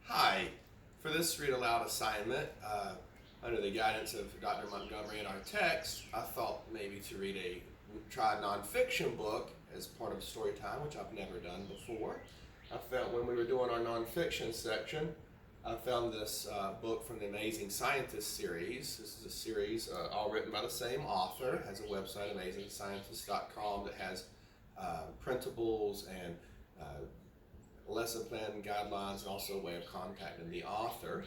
Hi. For this read aloud assignment, under the guidance of Dr. Montgomery in our text, I thought maybe to try a nonfiction book as part of story time, which I've never done before. I felt when we were doing our nonfiction section, I found this book from the Amazing Scientist series. This is a series all written by the same author. It has a website, amazingscientist.com, that has printables and lesson plan guidelines, and also a way of contacting the author.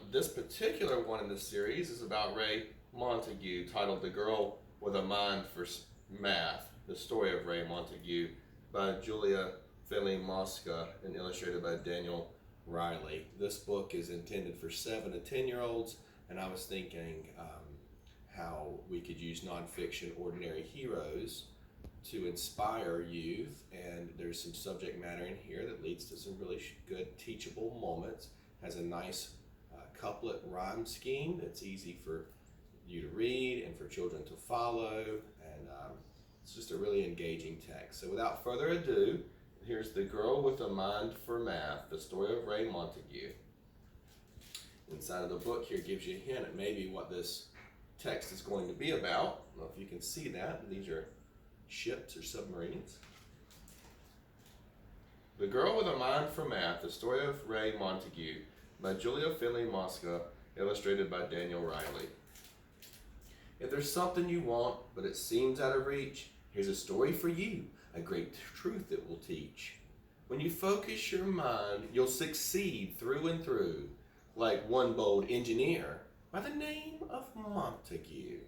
This particular one in the series is about Raye Montague, titled "The Girl with a Mind for Math," the story of Raye Montague, by Julia Finley Mosca and illustrated by Daniel Riley. This book is intended for 7 to 10-year-olds, and I was thinking how we could use nonfiction ordinary heroes to inspire youth, and there's some subject matter in here that leads to some really good teachable moments. Has a nice couplet rhyme scheme that's easy for you to read and for children to follow, and it's just a really engaging text. So without further ado, here's The Girl with a Mind for Math, the story of Raye Montague. Inside of the book here gives you a hint at maybe what this text is going to be about. I don't know if you can see that. These are ships or submarines. The Girl with a Mind for Math, the story of Raye Montague, by Julia Finley Mosca, illustrated by Daniel Riley. If there's something you want, but it seems out of reach, here's a story for you, a great truth it will teach. When you focus your mind, you'll succeed through and through, like one bold engineer by the name of Montague.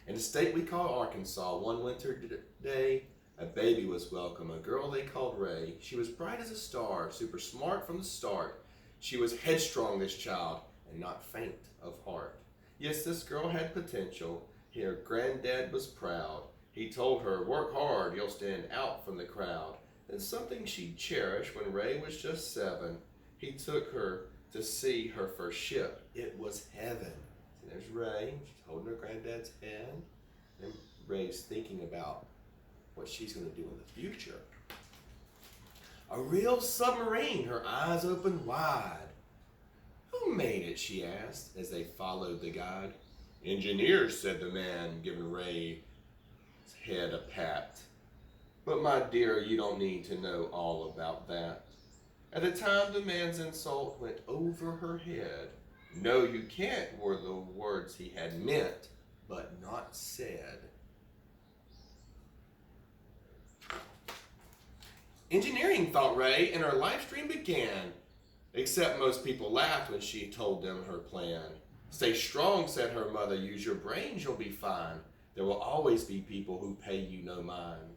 In a state we call Arkansas, one winter day, a baby was welcome, a girl they called Raye. She was bright as a star, super smart from the start. She was headstrong, this child, and not faint of heart. Yes, this girl had potential. Her granddad was proud. He told her, work hard, you'll stand out from the crowd. And something she'd cherish when Raye was just 7, he took her to see her first ship. It was heaven. See, there's Raye, she's holding her granddad's hand, and Raye's thinking about what she's going to do in the future. A real submarine, her eyes opened wide. Who made it, she asked, as they followed the guide. Engineers, said the man, giving Raye's head a pat. But my dear, you don't need to know all about that. At the time, the man's insult went over her head. No, you can't, were the words he had meant, but not said. Engineering, thought Raye, and her life stream began. Except most people laughed when she told them her plan. Stay strong, said her mother, use your brains, you'll be fine. There will always be people who pay you no mind.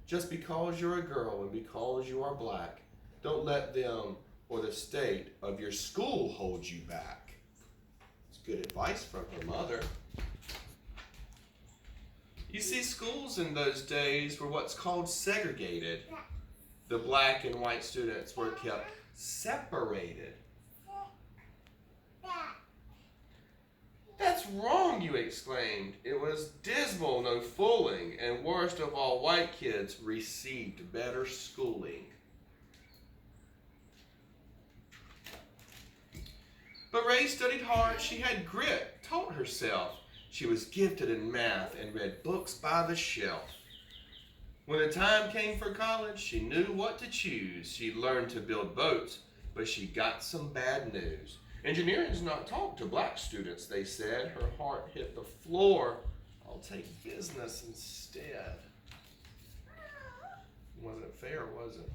Just because you're a girl and because you are black, don't let them or the state of your school hold you back. It's good advice from her mother. You see, schools in those days were what's called segregated. The black and white students were kept separated. That's wrong, you exclaimed. It was dismal, no fooling, and worst of all, white kids received better schooling. But Raye studied hard. She had grit, taught herself. She was gifted in math and read books by the shelf. When the time came for college, she knew what to choose. She learned to build boats, but she got some bad news. Engineering's not taught to black students, they said. Her heart hit the floor. I'll take business instead. Wasn't fair, was it?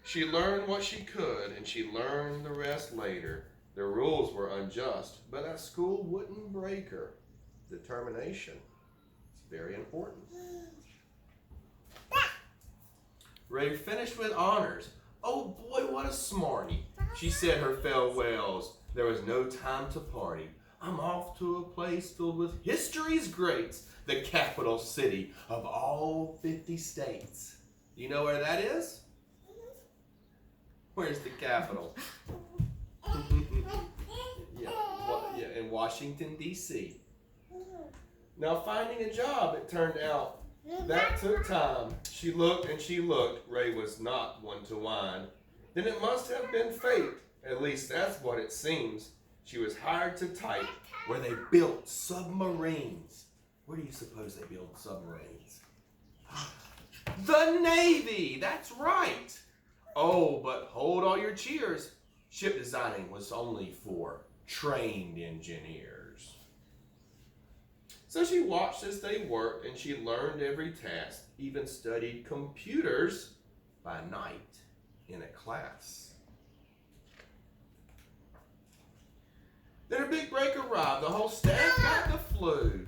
She learned what she could, and she learned the rest later. The rules were unjust, but that school wouldn't break her. Determination. Very important. Raye finished with honors. Oh boy, what a smarty. She said her farewells. There was no time to party. I'm off to a place filled with history's greats, the capital city of all 50 states. You know where that is? Where's the capital? In Washington, D.C. Now, finding a job, it turned out, That took time. She looked and she looked. Raye was not one to whine. Then it must have been fate. At least that's what it seems. She was hired to type where they built submarines. Where do you suppose they build submarines? The Navy! That's right! Oh, but hold all your cheers. Ship designing was only for trained engineers. So she watched as they worked and she learned every task, even studied computers by night in a class. Then her big break arrived. The whole staff got the flu.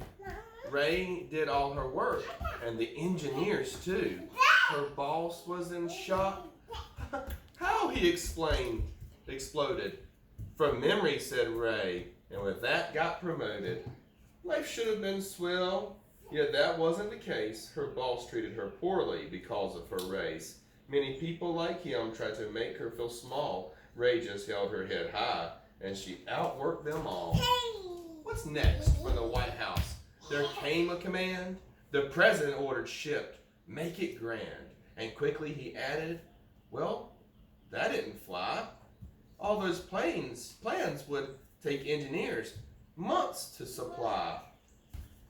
Raye did all her work, and the engineers too. Her boss was in shock. How, he exploded. From memory, said Raye, and with that got promoted. Life should have been swell, yet that wasn't the case. Her boss treated her poorly because of her race. Many people like him tried to make her feel small. Raye just held her head high, and she outworked them all. What's next for the White House? There came a command. The president ordered shipped. Make it grand. And quickly he added, well, that didn't fly. All those plans would take engineers months to supply.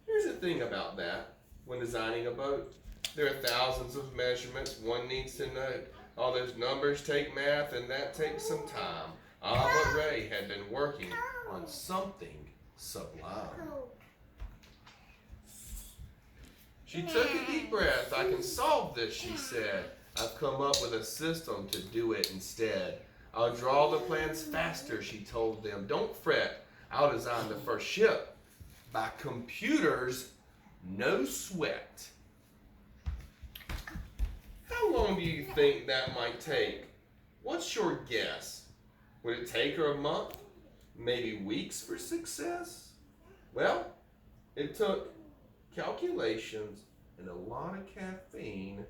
Here's the thing about that when designing a boat. There are thousands of measurements one needs to know. All those numbers take math and that takes some time. But Raye had been working on something sublime. She took a deep breath. I can solve this, she said. I've come up with a system to do it instead. I'll draw the plans faster, she told them. Don't fret. I'll design the first ship by computers, no sweat. How long do you think that might take? What's your guess? Would it take her a month? Maybe weeks for success? Well, it took calculations and a lot of caffeine.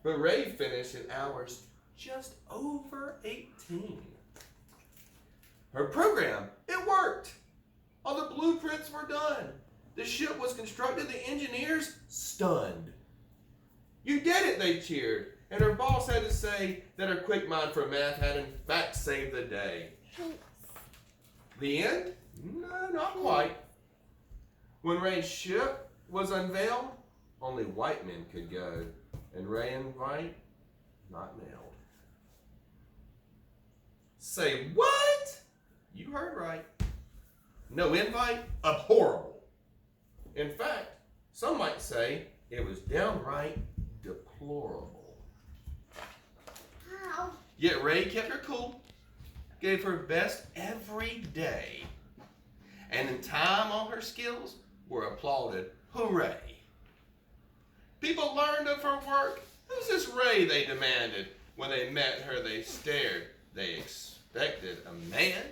But Raye finished in hours just over 18. Her program, it worked. All the blueprints were done. The ship was constructed, the engineers stunned. You did it, they cheered. And her boss had to say that her quick mind for math had in fact saved the day. The end? No, not quite. When Raye's ship was unveiled, only white men could go. And Raye and White, not nailed. Say what? You heard right. No invite? Abhorrible. In fact, some might say it was downright deplorable. Yet Raye kept her cool, gave her best every day, and in time all her skills were applauded. Hooray! People learned of her work. Who's this Raye, they demanded. When they met her, they stared. They expected a man.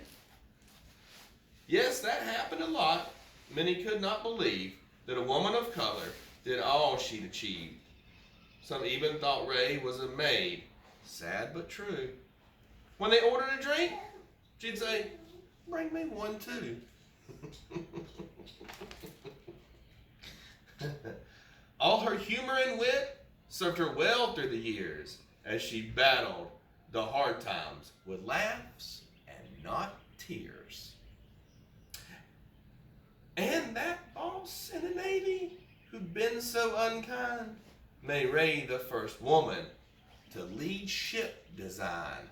Yes, that happened a lot. Many could not believe that a woman of color did all she'd achieved. Some even thought Raye was a maid. Sad but true. When they ordered a drink, she'd say, bring me one too. All her humor and wit served her well through the years as she battled the hard times with laughs and not tears. And that boss in the Navy who'd been so unkind made Raye the first woman to lead ship design.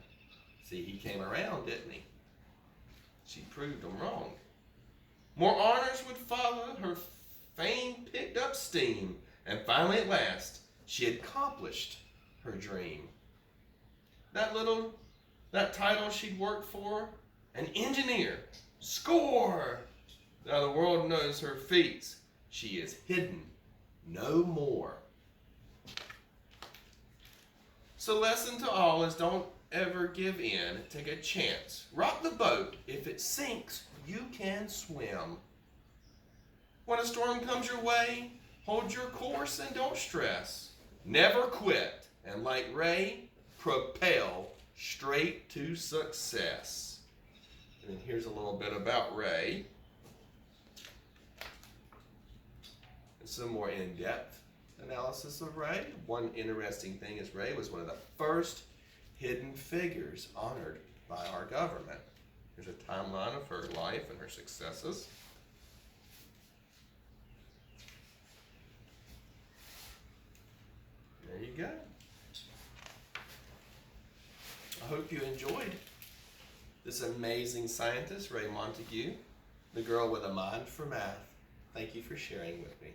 See, he came around, didn't he? She proved him wrong. More honors would follow. Her fame picked up steam. And finally, at last, she accomplished her dream. That title she'd worked for, an engineer. Score! Now the world knows her feats. She is hidden no more. So lesson to all is don't ever give in. Take a chance. Rock the boat. If it sinks, you can swim. When a storm comes your way, hold your course and don't stress. Never quit. And like Raye, propel straight to success. And then here's a little bit about Raye. Some more in depth. analysis of Raye. One interesting thing is Raye was one of the first hidden figures honored by our government. Here's a timeline of her life and her successes. There you go. I hope you enjoyed this amazing scientist, Raye Montague, the girl with a mind for math. Thank you for sharing with me.